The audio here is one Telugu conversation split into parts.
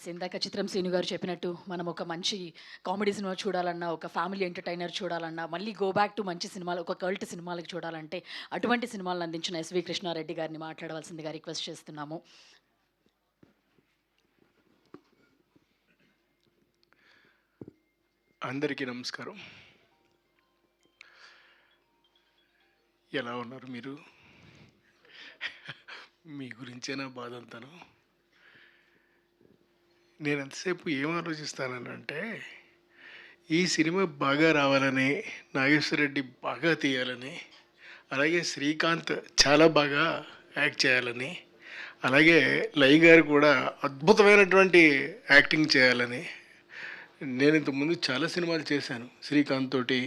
ఇందాక చిత్రం శ్రీను గారు చెప్పినట్టు మనం ఒక మంచి కామెడీ సినిమా చూడాలన్నా, ఒక ఫ్యామిలీ ఎంటర్‌టైనర్ చూడాలన్నా, మళ్ళీ గో బ్యాక్ టు మంచి సినిమాలు, ఒక కల్ట్ సినిమాలకి చూడాలంటే, అటువంటి సినిమాలను అందించిన ఎస్వి కృష్ణారెడ్డి గారిని మాట్లాడవలసిందిగా రిక్వెస్ట్ చేస్తున్నాము. అందరికీ నమస్కారం. ఎలా ఉన్నారు మీరు? మీ గురించే నా బాధంతాను. నేను ఎంతసేపు ఏం ఆలోచిస్తానంటే, ఈ సినిమా బాగా రావాలని, నాగేశ్వరరెడ్డి బాగా తీయాలని, అలాగే శ్రీకాంత్ చాలా బాగా యాక్ట్ చేయాలని, అలాగే లై గారు కూడా అద్భుతమైనటువంటి యాక్టింగ్ చేయాలని. నేను ఇంతకుముందు చాలా సినిమాలు చేశాను శ్రీకాంత్ తోటి,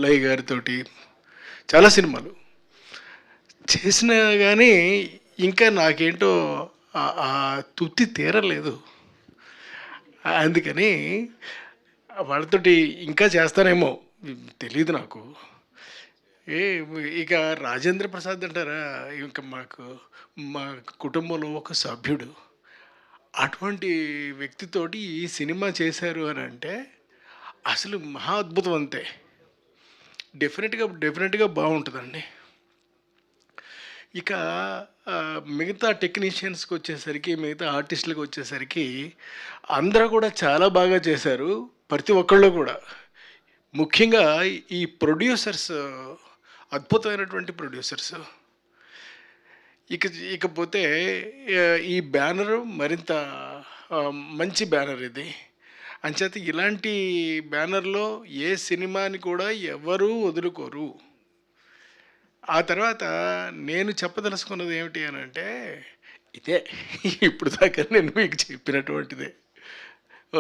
లై గారితోటి చాలా సినిమాలు చేసినా కానీ ఇంకా నాకేంటో ఆ తృప్తి తీరలేదు. అందుకని వాళ్ళతోటి ఇంకా చేస్తానేమో తెలియదు నాకు. ఏ ఇక రాజేంద్ర ప్రసాద్ అంటారా, ఇంకా మా కుటుంబంలో ఒక సభ్యుడు. అటువంటి వ్యక్తితోటి ఈ సినిమా చేశారు అని అంటే అసలు మహా అద్భుతం అంతే. డెఫినెట్గా బాగుంటుందండి. ఇక మిగతా టెక్నీషియన్స్కి వచ్చేసరికి, మిగతా ఆర్టిస్టులకు వచ్చేసరికి అందరూ కూడా చాలా బాగా చేశారు, ప్రతి ఒక్కళ్ళు కూడా. ముఖ్యంగా ఈ ప్రొడ్యూసర్స్ అద్భుతమైనటువంటి ప్రొడ్యూసర్స్. ఇక ఇకపోతే ఈ బ్యానరు మరింత ఆ, మంచి బ్యానర్ ఇది. అంచేత ఇలాంటి బ్యానర్లో ఏ సినిమాని కూడా ఎవరూ వదులుకోరు. ఆ తర్వాత నేను చెప్పదలుచుకున్నది ఏమిటి అని అంటే ఇదే. ఇప్పుడు దాకా నేను మీకు చెప్పినటువంటిదే.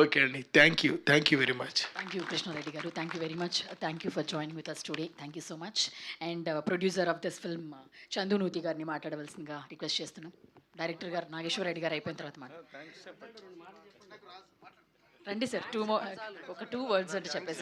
ఓకే అండి, thank you very much. Thank you Krishnareddy గారు. Thank you very much. Thank you for joining with us today. Thank you so much. And producer of this film Chandu Nuthi గారిని మాట్లాడవలసిందిగా రిక్వెస్ట్ చేస్తున్నాం. డైరెక్టర్ గారు నాగేశ్వర రెడ్డి గారు అయిపోయిన తర్వాత రండి సార్. ఒక 2 వర్డ్స్ అంటే చెప్పేసి